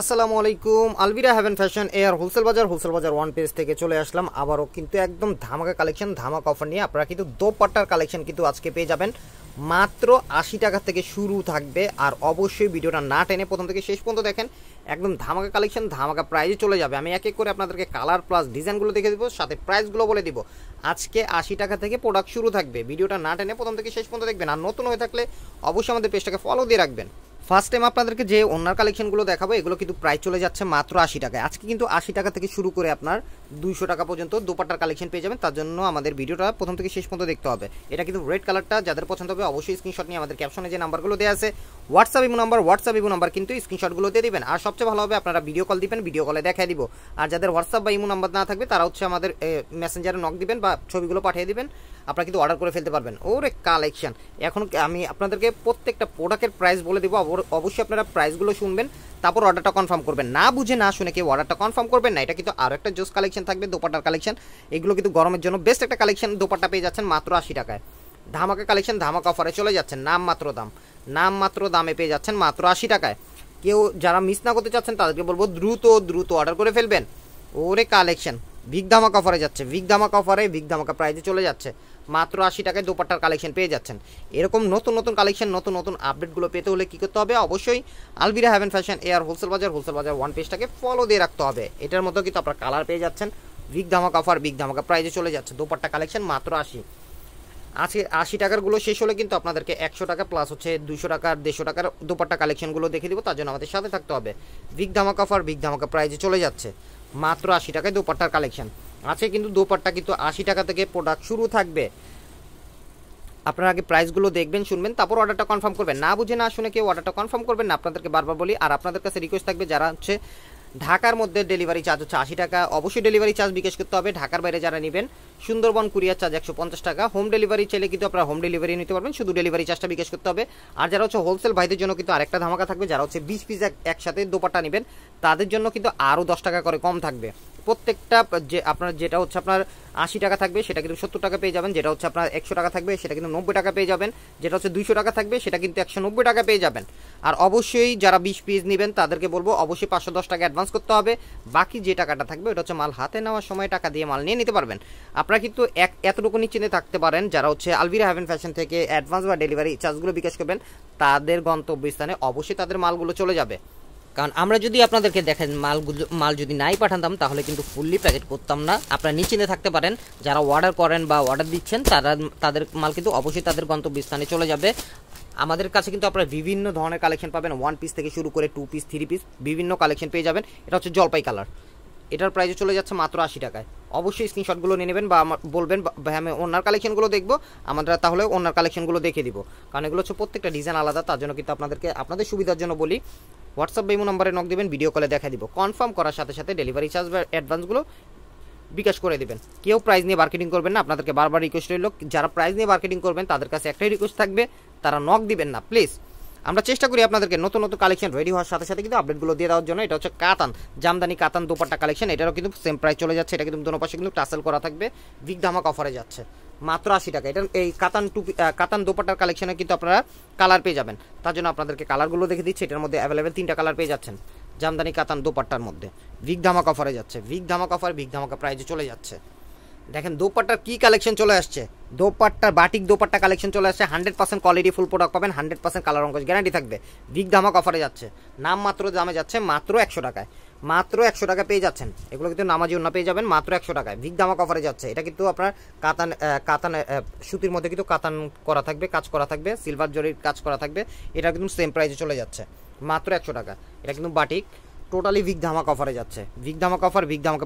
আসসালামু আলাইকুম। Alvira heaven fashion এর হোলসেল বাজার ওয়ান পেজ থেকে চলে আসলাম আবারও কিন্তু একদম ধামাকা কালেকশন, ধামাকা অফার নিয়ে। আপনারা কিন্তু দোপাট্টার কালেকশন কিন্তু আজকে পেয়ে যাবেন মাত্র 80 টাকা থেকে শুরু থাকবে। আর অবশ্যই ভিডিওটা না টেনে প্রথম থেকে শেষ পর্যন্ত দেখেন, একদম ধামাকা কালেকশন, ধামাকা প্রাইজে চলে যাবে। আমি এক এক করে আপনাদেরকে কালার প্লাস ডিজাইনগুলো দেখে দেবো, সাথে প্রাইসগুলো বলে দিব। আজকে 80 টাকা থেকে প্রোডাক্ট শুরু থাকবে। ভিডিওটা না টেনে প্রথম থেকে শেষ পর্যন্ত দেখবেন। আর নতুন হয়ে থাকলে অবশ্যই আমাদের পেজটাকে ফলো দিয়ে রাখবেন। ফার্স্ট টাইম আপনাদেরকে যে ওনার কালেকশনগুলো দেখাবো, এগুলো কিন্তু প্রাইস চলে যাচ্ছে মাত্র 80 টাকায়। আজকে কিন্তু 80 টাকা থেকে শুরু করে আপনার 200 টাকা পর্যন্ত দোপাট্টার কালেকশন পেয়ে যাবেন। তার জন্য আমাদের ভিডিওটা প্রথম থেকে শেষ পর্যন্ত দেখতে হবে। এটা কিন্তু রেড কালারটা, যাদের পছন্দ হবে অবশ্যই স্ক্রিনশট নিয়ে আমাদের ক্যাপশনে যে নাম্বারগুলো দেওয়া আছে হোয়াটসঅ্যাপ ইমো নাম্বার কিন্তু স্ক্রিনশটগুলো দিয়ে দিবেন। আর সবচেয়ে ভালো হবে আপনারা ভিডিও কল দিবেন, ভিডিও কলে দেখাই দিব। আর যাদের হোয়াটসঅ্যাপ বা ইমো নাম্বার না থাকবে তারা হচ্ছে আমাদের মেসেঞ্জারে নক দিবেন বা ছবিগুলো পাঠিয়ে দিবেন, আপনারা কিন্তু অর্ডার করে ফেলতে পারবেন। ওরে কালেকশন! এখন আমি আপনাদেরকে প্রত্যেকটা প্রোডাক্টের প্রাইস বলে দিব। অবশ্যই আপনারা প্রাইসগুলো শুনবেন, তারপর অর্ডারটা কনফার্ম করবেন। না বুঝে না শুনে কেউ অর্ডারটা কনফার্ম করবেন না। এটা কিন্তু আরও একটা জোস কালেকশন থাকবে, দোপাট্টার কালেকশন। এগুলো কিন্তু গরমের জন্য বেস্ট একটা কালেকশন। দোপাট্টা পেয়ে যাচ্ছেন মাত্র 80 টাকায়। ধামাকা কালেকশন, ধামাকা অফারে চলে যাচ্ছেন। নামমাত্র দামে পেয়ে যাচ্ছেন মাত্র 80 টাকায়। কেউ যারা মিস না করতে চাচ্ছেন তাদেরকে বলবো দ্রুত অর্ডার করে ফেলবেন। ওরে কালেকশন! বিগ ধামাকা অফারে যাচ্ছে, বিগ ধামাকা প্রাইজে চলে যাচ্ছে মাত্র 80 টাকায়। দোপাট্টার কালেকশন পেয়ে যাচ্ছেন। এরকম নতুন কালেকশন, নতুন আপডেটগুলো পেতে হলে কী করতে হবে? অবশ্যই Alvira heaven fashion air wholesale bazar one পেজটাকে ফলো দিয়ে রাখতে হবে। এটার মধ্যে কিন্তু আপনার কালার পেয়ে যাচ্ছেন। বিগ ধামাকা প্রাইজে চলে যাচ্ছে দোপাট্টা কালেকশন মাত্র 80। আজকে 80 টাকারগুলো শেষ হলে কিন্তু আপনাদেরকে 100 টাকা প্লাস হচ্ছে 200 টাকার 150 টাকার দোপাট্টা কালেকশনগুলো দেখে দিব। তার জন্য আমাদের সাথে থাকতে হবে। বিগ ধামাকা প্রাইজে চলে যাচ্ছে মাত্র 80 টাকায় দোপাট্টার কালেকশন আছে। কিন্তু দোপাট্টা কিন্তু 80 টাকা থেকে প্রোডাক্ট শুরু থাকবে। আপনারা আগে প্রাইসগুলো দেখবেন, শুনবেন, তারপর অর্ডারটা কনফার্ম করবেন। না বুঝে না শুনে কেউ অর্ডারটা কনফার্ম করবেন না, আপনাদেরকে বারবার বলি। আর আপনাদের কাছে রিকোয়েস্ট থাকবে, যারা হচ্ছে ঢাকার মধ্যে ডেলিভারি চার্জ হচ্ছে 80 টাকা, অবশ্যই ডেলিভারি চার্জ বিকাশ করতে হবে। ঢাকার বাইরে যারা নেবেন সুন্দরবন কুরিয়ার চার্জ 150 টাকা। হোম ডেলিভারি চাইলে কিন্তু আপনারা হোম ডেলিভারি নিতে পারবেন, শুধু ডেলিভারি চার্জটা বিকাশ করতে হবে। আর যারা হচ্ছে হোলসেল ভাইদের জন্য কিন্তু আরেকটা ধামাকা থাকবে। যারা হচ্ছে 20 পিস একসাথে দোপাট্টা নেবেন তাদের জন্য কিন্তু আরও 10 টাকা করে কম থাকবে। প্রত্যেকটা যে আপনার যেটা হচ্ছে আপনার 80 টাকা থাকবে সেটা কিন্তু 70 টাকা পেয়ে যাবেন। যেটা হচ্ছে আপনার 100 টাকা থাকবে সেটা কিন্তু 90 টাকা পেয়ে যাবেন। যেটা হচ্ছে 200 টাকা থাকবে সেটা কিন্তু 190 টাকা পেয়ে যাবেন। আর অবশ্যই যারা 20 পিস নেবেন তাদেরকে বলবো অবশ্যই 510 টাকা অ্যাডভান্স করতে হবে। বাকি যে টাকাটা থাকবে ওটা হচ্ছে মাল হাতে নেওয়ার সময় টাকা দিয়ে মাল নিয়ে নিতে পারবেন। আপনারা কিন্তু এতটুকু নিশ্চিন্তে থাকতে পারেন, যারা হচ্ছে আলভিরা হেভেন ফ্যাশন থেকে অ্যাডভান্স বা ডেলিভারি চার্জগুলো বিকাশ করবেন তাদের গন্তব্যস্থানে অবশ্যই তাদের মালগুলো চলে যাবে। কারণ আমরা যদি আপনাদেরকে দেখেন মাল যদি নাই পাঠাতাম তাহলে কিন্তু ফুললি প্যাকেট করতাম না। আপনারা নিশ্চিন্তে থাকতে পারেন, যারা অর্ডার করেন বা অর্ডার দিচ্ছেন তাদের মাল কিন্তু অবশ্যই তাদের গন্তব্যস্থানে চলে যাবে। আমাদের কাছে কিন্তু আপনারা বিভিন্ন ধরনের কালেকশন পাবেন, 1 পিস থেকে শুরু করে 2 পিস 3 পিস বিভিন্ন কালেকশন পেয়ে যাবেন। এটা হচ্ছে জলপাই কালার, এটার প্রাইসে চলে যাচ্ছে মাত্র 80 টাকায়। অবশ্যই স্ক্রিনশটগুলো নিয়ে নেবেন বা বলবেন ভাই আমি ওনার কালেকশনগুলো দেখবো, আমরা তাহলে ওনার কালেকশনগুলো দেখে দিব। কারণ এগুলো হচ্ছে প্রত্যেকটা ডিজাইন আলাদা। তার জন্য কিন্তু আপনাদের সুবিধার জন্য বলি, হোয়াটসঅ্যাপ বা ইমো নাম্বারে নক দেবেন, ভিডিও কলে দেখা দিব। কনফার্ম করার সাথে সাথে ডেলিভারি চার্জ বা অ্যাডভান্সগুলো বিকাশ করে দেবেন। কেউ প্রাইস নিয়ে মার্কেটিং করবেন না, আপনাদেরকে বারবার রিকোয়েস্ট রইল, যারা প্রাইস নিয়ে মার্কেটিং করবেন তাদের কাছে একটাই রিকোয়েস্ট থাকবে, তারা নক দিবেন না প্লিজ। আমরা চেষ্টা করি আপনাদেরকে নতুন কালেকশন রেডি হওয়ার সাথে সাথে কিন্তু আপডেটগুলো দিয়ে দেওয়ার জন্য। এটা হচ্ছে জামদানি কাতান দোপাট্টা কালেকশন, এটারও কিন্তু সেম প্রাইস চলে যাচ্ছে। এটা কিন্তু দোনো পাশে কিন্তু টাসেল করা থাকবে। বিগ ধামাকা অফারে যাচ্ছে মাত্র 80 টাকা। এটা এই কাতান দোপাট্টার কালেকশনে কিন্তু আপনারা কালার পেয়ে যাবেন। তার জন্য আপনাদেরকে কালারগুলো দেখে দিচ্ছি। এটার মধ্যে অ্যাভেলেবেল 3টা কালার পেয়ে যাচ্ছেন জামদানি কাতান দোপাট্টার মধ্যে। বিগ ধামাকা অফারে যাচ্ছে, বিগ ধামাকা প্রাইজে চলে যাচ্ছে। দেখেন দোপাট্টার কি কালেকশন চলে আসছে, বাটিক দোপাট্টা কালেকশন চলে আসছে। 100% কোয়ালিটি ফুল প্রোডাক্ট পাবেন, 100% কালার অঙ্কজ গ্যারান্টি থাকবে। বিগ ধামাকা অফারে যাচ্ছে, নামমাত্র দামে যাচ্ছে মাত্র 100 টাকায়। মাত্র 100 টাকা পেয়ে যাচ্ছেন। এগুলো কিন্তু নামাজি ওন্না পেয়ে যাবেন মাত্র 100 টাকায়। বিগ ধামাকা অফারে যাচ্ছে। এটা কিন্তু আপনার কাতান সুতির মধ্যে কিন্তু কাতান করা থাকবে, কাজ করা থাকবে, সিলভার জরির কাজ করা থাকবে। এটা কিন্তু সেম প্রাইসে চলে যাচ্ছে মাত্র 100 টাকা। এটা কিন্তু বাটিক টোটালি বিগ ধামাকা অফারে যাচ্ছে। বিগ ধামাকা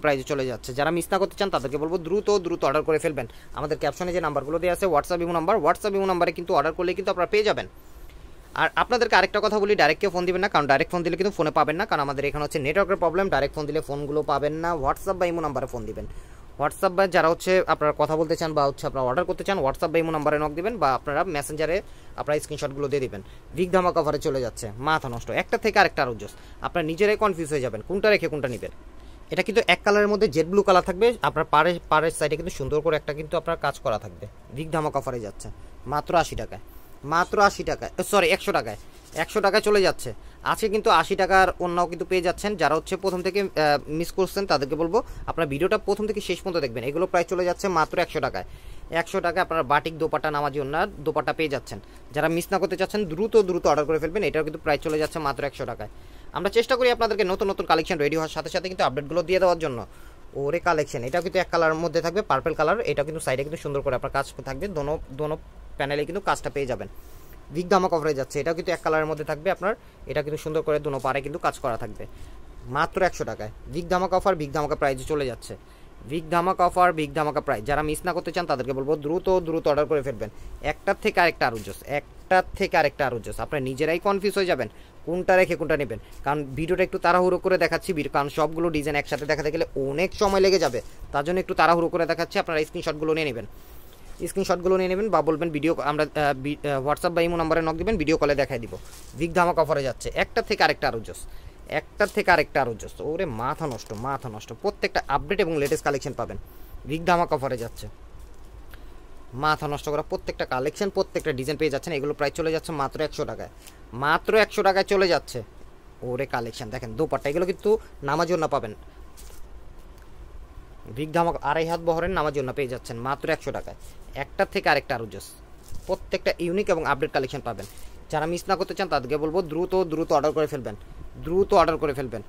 প্রাইসে চলে যাচ্ছে। যারা মিস না করতে চান তাদেরকে বলবো দ্রুত অর্ডার করে ফেলবেন। আমাদের ক্যাপশনে যে নাম্বারগুলো দেওয়া আছে হোয়াটসঅ্যাপ ইমো নাম্বারে কিন্তু অর্ডার করলে কিন্তু আপনারা পেয়ে যাবেন। আর আপনাদেরকে আরেকটা কথা বলি, ডাইরেক্ট কেউ ফোন দিবেন না, কারণ ডাইরেক্ট ফোন দিলে কিন্তু ফোনে পাবেন না। কারণ আমাদের এখানে হচ্ছে নেটওয়ার্কের প্রবলেম, ডাইরেক্ট ফোন দিলে ফোনগুলো পাবেন না। হোয়াটসঅ্যাপ বা ইমো নাম্বারে ফোন দিবেন। হোয়াটসঅ্যাপ বা যারা হচ্ছে আপনারা কথা বলতে চান বা হচ্ছে আপনারা অর্ডার করতে চান, হোয়াটসঅ্যাপ বা ইমো নাম্বারে নক দিবেন বা আপনারা মেসেঞ্জারে আপনারা স্ক্রিনশটগুলো দিয়ে দিবেন। বিগ ধামাকা অফারে চলে যাচ্ছে, মাথা নষ্ট, একটা থেকে আরেকটা আরও জোস। আপনারা নিজেরাই কনফিউজ হয়ে যাবেন কোনটা রেখে কোনটা নেবেন। এটা কিন্তু এক কালারের মধ্যে জেড ব্লু কালার থাকবে। আপনার পাড়ের সাইডে কিন্তু সুন্দর করে একটা কিন্তু আপনার কাজ করা থাকবে। বিগ ধামাকা অফারে যাচ্ছে মাত্র 80 টাকায়, 100 টাকায়। 100 টাকায় চলে যাচ্ছে। আজকে কিন্তু 80 টাকার ওড়নাও কিন্তু পেয়ে যাচ্ছেন। যারা হচ্ছে প্রথম থেকে মিস করছেন তাদেরকে বলবো আপনার ভিডিওটা প্রথম থেকে শেষ পর্যন্ত দেখবেন। এগুলো প্রায় চলে যাচ্ছে মাত্র 100 টাকায়। 100 টাকায় আপনারা বাটিক দোপাট্টা, নামাজি ওড়নার দোপাট্টা পেয়ে যাচ্ছেন। যারা মিস না করতে চাচ্ছেন দ্রুত অর্ডার করে ফেলবেন। এটাও কিন্তু প্রায় চলে যাচ্ছে মাত্র 100 টাকায়। আমরা চেষ্টা করি আপনাদেরকে নতুন নতুন কালেকশন রেডি হওয়ার সাথে সাথে কিন্তু আপডেটগুলো দিয়ে দেওয়ার জন্য। ওরে কালেকশন, এটাও কিন্তু এক কালারের মধ্যে থাকবে, পার্পল কালার। এটা কিন্তু সাইডে কিন্তু সুন্দর করে আপনার কাজ থাকবে, দোনো প্যানেলে কিন্তু কাজটা পেয়ে যাবেন। বিগ ধামাক অফারে যাচ্ছে। এটাও কিন্তু এক কালারের মধ্যে থাকবে আপনার। এটা কিন্তু সুন্দর করে দোনো পারে কিন্তু কাজ করা থাকবে মাত্র 100 টাকায়। বিগ ধামাক অফার, বিগ ধামাকা প্রাইজে চলে যাচ্ছে। বিগ ধামাকা অফার, বিগ ধামাকা প্রাইজ। যারা মিস না করতে চান তাদেরকে বলবো দ্রুত অর্ডার করে ফেলবেন। একটার থেকে আরেকটা আরো জোস। আপনারা নিজেরাই কনফিউজ হয়ে যাবেন কোনটা রেখে কোনটা নেবেন, কারণ ভিডিওটা একটু তাড়াহুড়ো করে দেখাচ্ছি, কারণ সবগুলো ডিজাইন একসাথে দেখাতে গেলে অনেক সময় লেগে যাবে। তার জন্য একটু তাড়াহুড়ো করে দেখাচ্ছি। আপনারা স্ক্রিনশটগুলো নিয়ে নেবেন বা বলবেন ভিডিও, আমরা হোয়াটসঅ্যাপ বা ইমো নাম্বারে নক দিবেন, ভিডিও কলে দেখাই দিব। বিগ ধামাক অফারে যাচ্ছে। একটার থেকে আরেকটা আরো জোস। ওরে মাথা নষ্ট। প্রত্যেকটা আপডেট এবং লেটেস্ট কালেকশন পাবেন। বিগ ধামাক অফারে যাচ্ছে। মাথা নষ্ট করা প্রত্যেকটা কালেকশন, প্রত্যেকটা ডিজাইন পেয়ে যাচ্ছেন। এগুলো প্রায় চলে যাচ্ছে মাত্র 100 টাকায়। মাত্র 100 টাকায় চলে যাচ্ছে। ওরে কালেকশন দেখেন, দোপাট্টা এগুলো কিন্তু নামাজ ওড়না পাবেন। বিগ ধামাক 2.5 হাত বহরের নামাজ ওড়না পেয়ে যাচ্ছেন মাত্র 100 টাকায়। একটার থেকে আরেকটা আরো জোস। প্রত্যেকটা ইউনিক এবং আপডেট কালেকশন পাবেন। যারা মিস না করতে চান তাদেরকে বলবো দ্রুত অর্ডার করে ফেলবেন।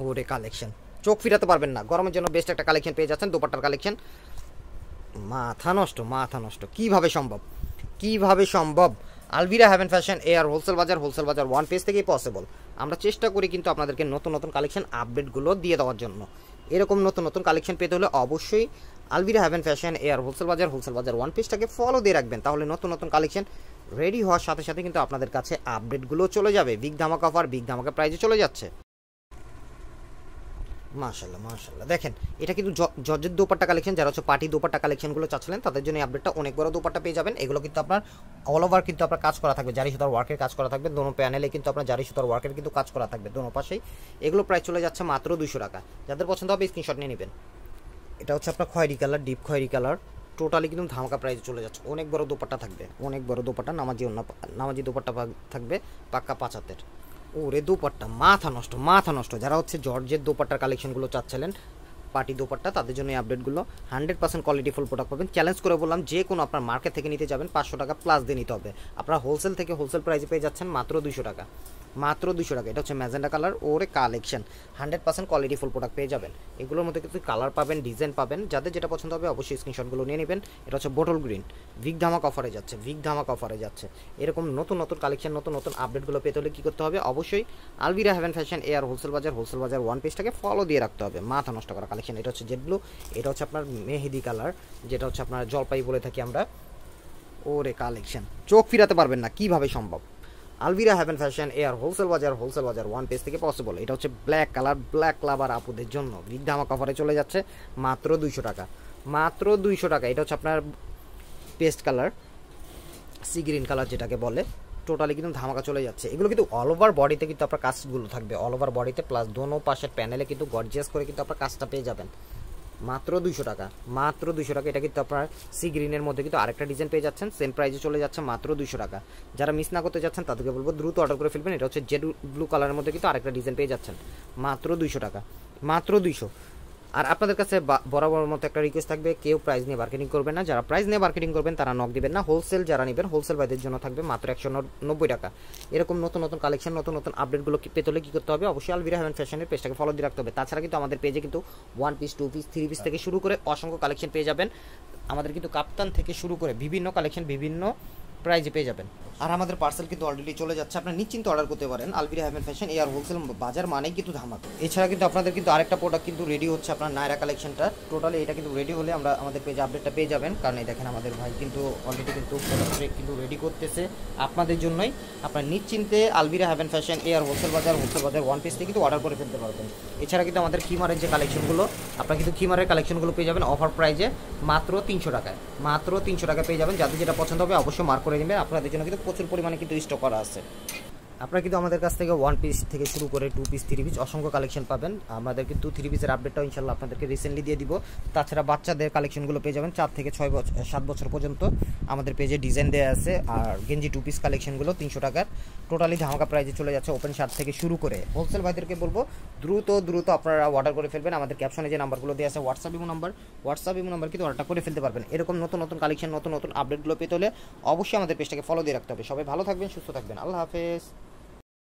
ওরে কালেকশন, চোখ ফিরাতে পারবেন না। গরমের জন্য বেস্ট একটা কালেকশন পেয়ে যাচ্ছেন, দোপাট্টার কালেকশন। মাথা নষ্ট। কিভাবে সম্ভব? Alvira heaven fashion air wholesale bazar one page থেকেই পসিবল। আমরা চেষ্টা করি কিন্তু আপনাদেরকে নতুন কালেকশন আপডেটগুলো দিয়ে দেওয়ার জন্য। এরকম নতুন কালেকশন পেতে হলে অবশ্যই Alvira heaven fashion air wholesale bazar one পেজটাকে ফলো দিয়ে রাখবেন। তাহলে নতুন কালেকশন রেডি হওয়ার সাথে সাথে কিন্তু আপনাদের কাছে আপডেটগুলো চলে যাবে। বিগ ধামাকা অফার, বিগ ধামাকা প্রাইজে চলে যাচ্ছে। মাশাআল্লাহ দেখেন, এটা কিন্তু জর্জের দোপাট্টা কালেকশন। যারা হচ্ছে পার্টি দোপাট্টা কালেকশনগুলো চাচ্ছিলেন তাদের জন্য আপডেটটা। অনেক বড় দোপাট্টা পেয়ে যাবেন। এগুলো কিন্তু আপনার অল ওভার কিন্তু আপনার কাজ করা থাকবে, জারি সুতার ওয়ার্কের কাজ করা থাকবে। দোনো প্যানেলে কিন্তু আপনার জারি সুতার ওয়ার্কের কিন্তু কাজ করা থাকবে দোনো পাশেই। এগুলো প্রায় চলে যাচ্ছে মাত্র 200 টাকা। যাদের পছন্দ হবে স্ক্রিনশট নিয়ে নেবেন। এটা হচ্ছে আপনার খয়েরি কালার, ডিপ খয়েরি কালার। টোটালি কিন্তু ধামাকা প্রাইসে চলে যাচ্ছে। অনেক বড় দোপাট্টা থাকবে, নামাজি দোপাট্টা থাকবে পাক্কা 5 হাতের। ওরে দোপাট্টা মাথা নষ্ট। যারা হচ্ছে জর্জের দোপাট্টার কালেকশনগুলো চাচ্ছিলেন পার্টি দোপাট্টা, তাদের জন্য এই আপডেটগুলো। 100% কোয়ালিটি ফুল প্রোডাক্ট পাবেন। চ্যালেঞ্জ করে বললাম, যে কোনো আপনার মার্কেট থেকে নিতে যাবেন 500 টাকা প্লাস দিয়ে নিতে হবে। আপনারা হোলসেল থেকে হোলসেল প্রাইসে পেয়ে যাচ্ছেন মাত্র 200 টাকা। এটা হচ্ছে ম্যাজেন্ডা কালার। ওরে কালেকশন 100% কোয়ালিটি ফুল প্রোডাক্ট পেয়ে যাবেন। এগুলোর মধ্যে কিন্তু কালার পাবেন, ডিজাইন পাবেন। যাদের যেটা পছন্দ হবে অবশ্যই স্ক্রিনশটগুলো নিয়ে নেবেন। এটা হচ্ছে বোটল গ্রিন। বিগ ধামাক অফারে যাচ্ছে। এরকম নতুন কালেকশন, নতুন আপডেটগুলো পেতে হলে কী করতে হবে? অবশ্যই Alvira heaven fashion air wholesale bazar one পেজটাকে ফলো দিয়ে রাখতে হবে। মাথা নষ্ট করা কালেকশন। এটা হচ্ছে জেড ব্লু। এটা হচ্ছে আপনার মেহেদি কালার, যেটা হচ্ছে আপনার জলপাই বলে থাকি আমরা। ওরে কালেকশন, চোখ ফিরাতে পারবেন না। কিভাবে সম্ভব? Alvira heaven fashion air wholesale bazar one page থেকে পসিবল। এটা হচ্ছে ব্ল্যাক কালার, ব্ল্যাক লাভার আপুদের জন্য বিগ ধামাক অফারে চলে যাচ্ছে মাত্র 200 টাকা। এটা হচ্ছে আপনার paste colour, sea green colour যেটাকে বলে। টোটালি কিন্তু ধামাকা চলে যাচ্ছে। এগুলো কিন্তু অল ওভার বডিতে কিন্তু আপনার কাজগুলো থাকবে, অল ওভার বডিতে প্লাস দোনো পাশের প্যানেলে কিন্তু গর্জিয়াস করে কিন্তু আপনার কাজটা পেয়ে যাবেন মাত্র 200 টাকা। এটা কিন্তু আপনার সি গ্রিনের মধ্যে কিন্তু আরেকটা ডিজাইন পেয়ে যাচ্ছেন, সেম প্রাইসে চলে যাচ্ছে মাত্র 200 টাকা। যারা মিস না করতে যাচ্ছেন তাদেরকে বলবো দ্রুত অর্ডার করে ফেলবেন। এটা হচ্ছে জেড ব্লু কালারের মধ্যে কিন্তু আরেকটা ডিজাইন পেয়ে যাচ্ছেন মাত্র 200 টাকা। মাত্র 200। আর আপনাদের কাছে বরাবর মতো একটা রিকোয়েস্ট থাকবে, কেউ প্রাইস নিয়ে মার্কেটিং করবেন না। যারা প্রাইস নিয়ে মার্কেটিং করবেন তারা নক দিবেন না। হোলসেল যারা নেবেন, হোলসেল ভাইদের জন্য থাকবে মাত্র 190 টাকা। এরকম নতুন কালেকশন, নতুন আপডেটগুলো পেতে হলে কী করতে হবে? অবশ্যই আলভিরা হেভেন ফ্যাশনের পেজটাকে ফলো দিয়ে রাখতে হবে। তাছাড়া কিন্তু আমাদের পেজে কিন্তু 1 পিস, 2 পিস, 3 পিস থেকে শুরু করে অসংখ্য কালেকশন পেয়ে যাবেন। আমাদের কিন্তু কাপ্তান থেকে শুরু করে বিভিন্ন কালেকশন বিভিন্ন প্রাইজে পেয়ে যাবেন। আর আমাদের পার্সেল কিন্তু অলরেডি চলে যাচ্ছে। আপনারা নিশ্চিন্ত অর্ডার করতে পারেন। Alvira heaven fashion air wholesale bazar মানেই কিন্তু ধামাকা। এছাড়া কিন্তু আপনাদের কিন্তু আরেকটা প্রোডাক্ট কিন্তু রেডি হচ্ছে, আপনার নায়রা কালেকশনটা। টোটালি এটা কিন্তু রেডি হলে আমরা আমাদের পেজে আপডেটটা পেয়ে যাবেন। কারণ এই দেখেন আমাদের ভাই কিন্তু অলরেডি কিন্তু প্রোডাক্ট কিন্তু রেডি করতেছে আপনাদের জন্যই। আপনার নিশ্চিন্তে Alvira heaven fashion air wholesale bazar one piece থেকে কিন্তু অর্ডার করে ফেলতে পারবেন। এছাড়া কিন্তু আমাদের খিমারের যে কালেকশনগুলো, আপনারা কিন্তু খিমারের কালেকশনগুলো পেয়ে যাবেন অফার প্রাইজে মাত্র 300 টাকায়। মাত্র 300 টাকা পেয়ে যাবেন। যাদের যেটা পছন্দ হবে অবশ্যই মার্ক করে নেবেন। আপনাদের জন্য কিন্তু প্রচুর পরিমাণে কিন্তু স্টক করা আছে। আপনারা কিন্তু আমাদের কাছ থেকে 1 পিস থেকে শুরু করে 2 পিস 3 পিস অসংখ্য কালেকশন পাবেন। আমাদের কিন্তু 3 পিসের আপডেটটাও ইনশাল্লাহ আপনাদেরকে রিসেন্টলি দিয়ে দিব। তাছাড়া বাচ্চাদের কালেকশনগুলো পেয়ে যাবেন 4 থেকে 7 বছর পর্যন্ত আমাদের পেজে ডিজাইন দেওয়া আছে। আর গেঞ্জি 2 পিস কালেকশনগুলো 300 টাকার টোটালি ধামাকা প্রাইজে চলে যাচ্ছে, ওপেন শার্ট থেকে শুরু করে। হোলসেল ভাইদেরকে বলবো দ্রুত আপনারা অর্ডার করে ফেলবেন। আমাদের ক্যাপশনে যে নাম্বারগুলো দেওয়া আছে হোয়াটসঅ্যাপ ইমো নাম্বার কিন্তু অর্ডারটা করে ফেলতে পারবেন। এরকম নতুন কালেকশন নতুন আপডেটগুলো পেতে হলে অবশ্যই আমাদের পেজটাকে ফলো দিয়ে রাখতে হবে। সবাই ভালো থাকবেন, সুস্থ থাকবেন, আল্লাহ হাফেজ।